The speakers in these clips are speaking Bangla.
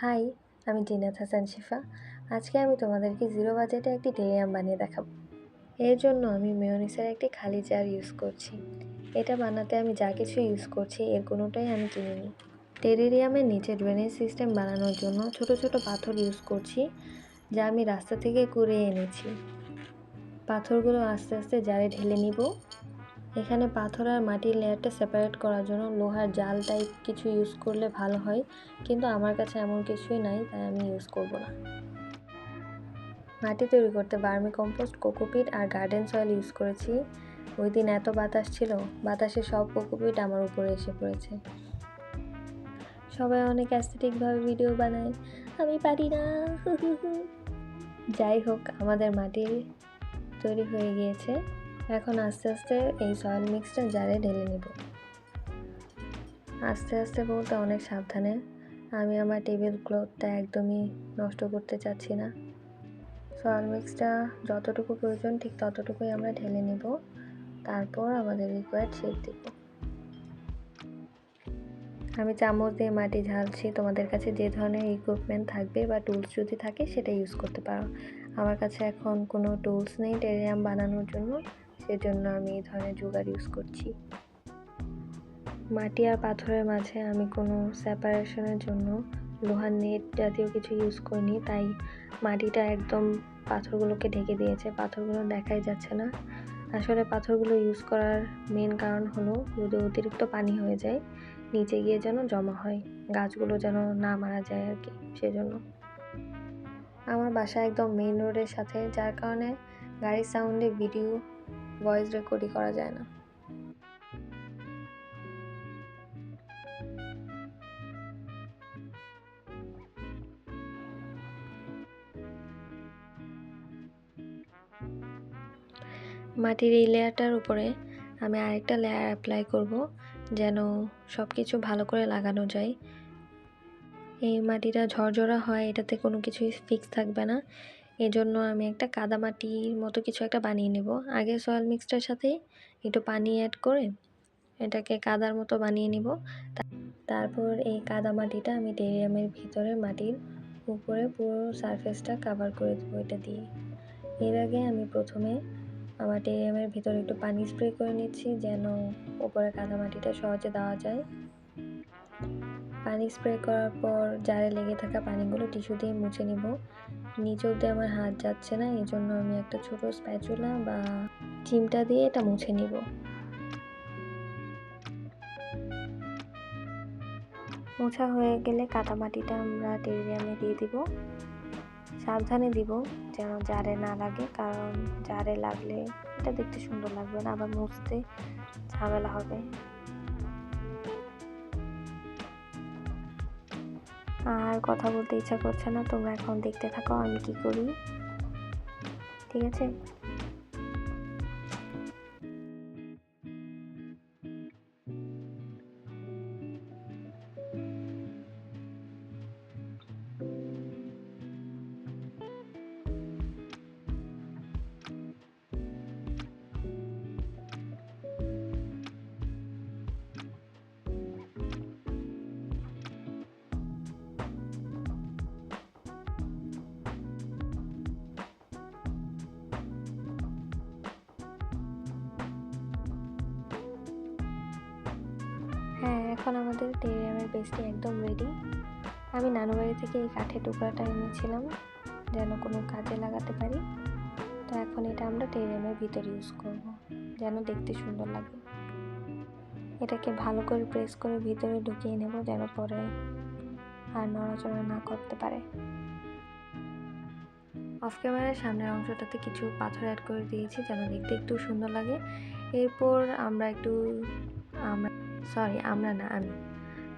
হাই, আমি জিনাত হাসান শিফা। আজকে আমি তোমাদেরকে জিরো বাজেটে একটি টেরিয়াম বানিয়ে দেখাবো। এর জন্য আমি মেয়োনিজের একটি খালি জার ইউজ করছি। এটা বানাতে আমি যা কিছু ইউজ করছি এর কোনোটাই আমি কিনিনি। টেরিয়ামের নিচে ড্রেনেজ সিস্টেম বানানোর জন্য ছোট ছোট পাথর ইউজ করছি, যা আমি রাস্তা থেকে কুড়িয়ে এনেছি। পাথরগুলো আস্তে আস্তে জারে ঢেলে নিব। এখানে পাথর আর মাটির লেয়ারটা সেপারেট করার জন্য লোহার জাল টাইপ কিছু ইউজ করলে ভালো হয়, কিন্তু আমার কাছে এমন কিছুই নাই, তাই আমি ইউজ করব না। মাটি তৈরি করতে ভার্মি কম্পোস্ট, কোকোপিট আর গার্ডেন সয়েল ইউজ করেছি। ওই দিন এত বাতাস ছিল, বাতাসে সব কোকোপিট আমার উপরে এসে পড়েছে। সবাই অনেক অ্যাস্থেটিকভাবে ভিডিও বানায়, আমি পারি না। যাই হোক, আমাদের মাটি তৈরি হয়ে গিয়েছে। এখন আস্তে আস্তে এই সয়েল মিক্সটা জারে ঢেলে নেব। আস্তে আস্তে বলতে অনেক সাবধানে। আমি আমার টেবিল ক্লথটা একদমই নষ্ট করতে চাচ্ছি না। সয়েল মিক্সটা যতটুকু প্রয়োজন ঠিক ততটুকুই আমরা ঢেলে নেব, তারপর আমাদের রিকোয়ার্ড শেপ দেব। আমি চামচ দিয়ে মাটি ঝালছি। তোমাদের কাছে যে ধরনের ইকুইপমেন্ট থাকবে বা টুলস যদি থাকে সেটা ইউজ করতে পারো। আমার কাছে এখন কোনো টুলস নেই টেরিয়াম বানানোর জন্য, সেজন্য আমি এই ধরনের জোগাড় ইউজ করছি। মাটি আর পাথরের মাঝে আমি কোনো সেপারেশনের জন্য লোহার নেট জাতীয় কিছু ইউজ করিনি, তাই মাটিটা একদম পাথরগুলোকে ঢেকে দিয়েছে। পাথরগুলো দেখাই যাচ্ছে না। আসলে পাথরগুলো ইউজ করার মেন কারণ হলো যদি অতিরিক্ত পানি হয়ে যায় নিচে গিয়ে যেন জমা হয়, গাছগুলো যেন না মারা যায় আর কি, সেজন্য। আমার বাসা একদম মেইন রোডের সাথে, যার কারণে গাড়ির সাউন্ডে ভিডিও ভয়েস রেকর্ডই করা যায় না। মাটির এই লেয়ারটার উপরে আমি আরেকটা লেয়ার অ্যাপ্লাই করব, যেন সব কিছু ভালো করে লাগানো যায়। এই মাটিটা ঝরঝরা হয়, এটাতে কোনো কিছুই ফিক্স থাকবে না। এজন্য আমি একটা কাদামাটির মতো কিছু একটা বানিয়ে নেব। আগে সয়েল মিক্সটার সাথে একটু পানি অ্যাড করে এটাকে কাদার মতো বানিয়ে নিব। তারপর এই কাদামাটিটা আমি টেরিয়ামের ভিতরে মাটির উপরে পুরো সারফেসটা কাভার করে দেবো এটা দিয়ে। এর আগে আমি প্রথমে আমার টেরিয়ামের ভিতরে একটু পানি স্প্রে করে নিচ্ছি, যেন উপরে কাদামাটিটা সহজে দেওয়া যায়। পানি স্প্রে করার পর জারে লেগে থাকা পানিগুলো টিস্যু দিয়ে মুছে নিব। নিচ অব্দি আমার হাত যাচ্ছে না, এই জন্য আমি একটা ছোট স্প্যাচুলা বা চিমটা দিয়ে এটা মুছে নিব। মোছা হয়ে গেলে কাদামাটিটা আমরা টেরিয়ামে দিয়ে দিব। সাবধানে দিব যেন জারে না লাগে, কারণ জারে লাগলে এটা দেখতে সুন্দর লাগবে না, আবার মুছতে ঝামেলা হবে। আর কথা বলতে ইচ্ছা করছে না, তোমরা এখন দেখতে থাকো আমি কি করি, ঠিক আছে? হ্যাঁ, এখন আমাদের টেরিয়ামের বেসটি একদম রেডি। আমি নানু বাড়ি থেকে এই কাঠের টুকরাটা এনেছিলাম যেন কোনো কাজে লাগাতে পারি। তো এখন এটা আমরা টেরিয়ামের ভিতরে ইউজ করব, যেন দেখতে সুন্দর লাগে। এটাকে ভালো করে প্রেস করে ভিতরে ঢুকিয়ে নেব, যেন পরে আর নড়াচড়া না করতে পারে। অফ ক্যামেরার সামনের অংশটাতে কিছু পাথর অ্যাড করে দিয়েছি যেন দেখতে একটু সুন্দর লাগে। এরপর আমরা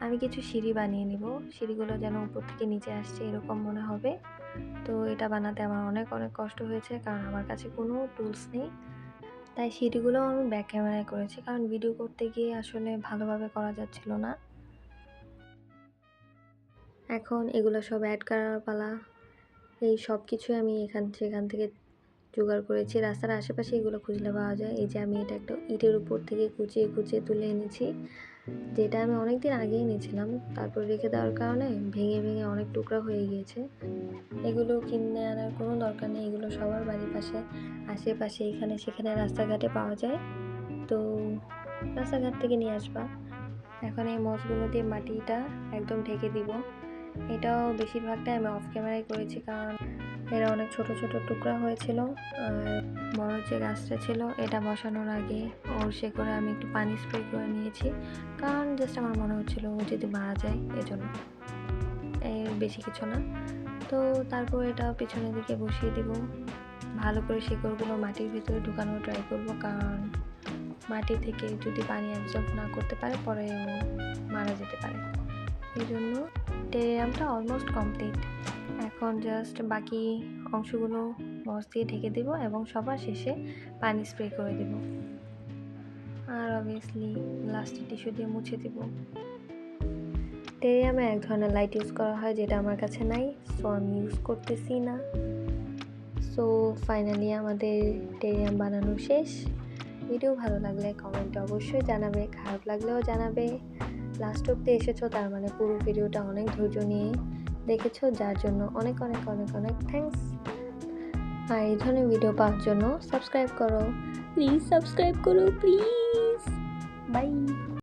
আমি কিছু সিঁড়ি বানিয়ে নিব। সিঁড়িগুলো যেন উপর থেকে নিচে আসছে এরকম মনে হবে। তো এটা বানাতে আমার অনেক কষ্ট হয়েছে, কারণ আমার কাছে কোনো টুলস নেই। তাই সিঁড়িগুলোও আমি ব্যাক ক্যামেরায় করেছি, কারণ ভিডিও করতে গিয়ে আসলে ভালোভাবে করা যাচ্ছিল না। এখন এগুলো সব অ্যাড করার পালা। এই সব কিছু আমি সেখান থেকে জোগাড় করেছি। রাস্তার আশেপাশে এগুলো খুঁজলে পাওয়া যায়। এই যে আমি এটা একটা ইটের উপর থেকে কুচিয়ে তুলে এনেছি, যেটা আমি অনেক দিন আগেই এনেছিলাম। তারপর রেখে দেওয়ার কারণে ভেঙে অনেক টুকরা হয়ে গিয়েছে। এগুলো কিনে আনার কোনো দরকার নেই, এগুলো সবার বাড়ির পাশে আশেপাশে এখানে সেখানে রাস্তাঘাটে পাওয়া যায়। তো রাস্তাঘাট থেকে নিয়ে আসবা। এখন এই মশগুলো দিয়ে মাটিটা একদম ঢেকে দিব। এটাও বেশিরভাগটাই আমি অফ ক্যামেরায় করেছি, কারণ এরা অনেক ছোট ছোট টুকরা হয়েছিল। আর বড় যে গাছটা ছিল এটা বসানোর আগে ওর করে আমি একটু পানি স্প্রে করে নিয়েছি, কারণ জাস্ট আমার মনে হচ্ছিল ও যদি মারা যায় এজন্য, এর বেশি কিছু না। তো তারপর এটা পিছনের দিকে বসিয়ে দিব। ভালো করে শিকড়গুলো মাটির ভিতরে ঢুকানোর ট্রাই করব, কারণ মাটি থেকে যদি পানি অ্যাবজর্ব না করতে পারে পরে ও মারা যেতে পারে। এই জন্য টেরারিয়ামটা অলমোস্ট কমপ্লিট। এখন জাস্ট বাকি অংশগুলো মস দিয়ে ঢেকে দেব এবং সবার শেষে পানি স্প্রে করে দেব। আর অবভিয়াসলি লাস্টে টিস্যু দিয়ে মুছে দেব। টেরারিয়ামে এক ধরনের লাইট ইউজ করা হয়, যেটা আমার কাছে নাই, সো আমি ইউজ করতেছি না। সো ফাইনালি আমাদের টেরারিয়াম বানানো শেষ। ভিডিও ভালো লাগলে কমেন্টে অবশ্যই জানাবে, খারাপ লাগলেও জানাবে। লাস্ট অব্দি এসেছো, তার মানে পুরো ভিডিওটা অনেক ধৈর্য নিয়ে দেখেছো, যার জন্য অনেক অনেক অনেক অনেক থ্যাঙ্কস। আর এই ধরনের ভিডিও পাওয়ার জন্য সাবস্ক্রাইব করো, প্লিজ সাবস্ক্রাইব করো প্লিজ। বাই।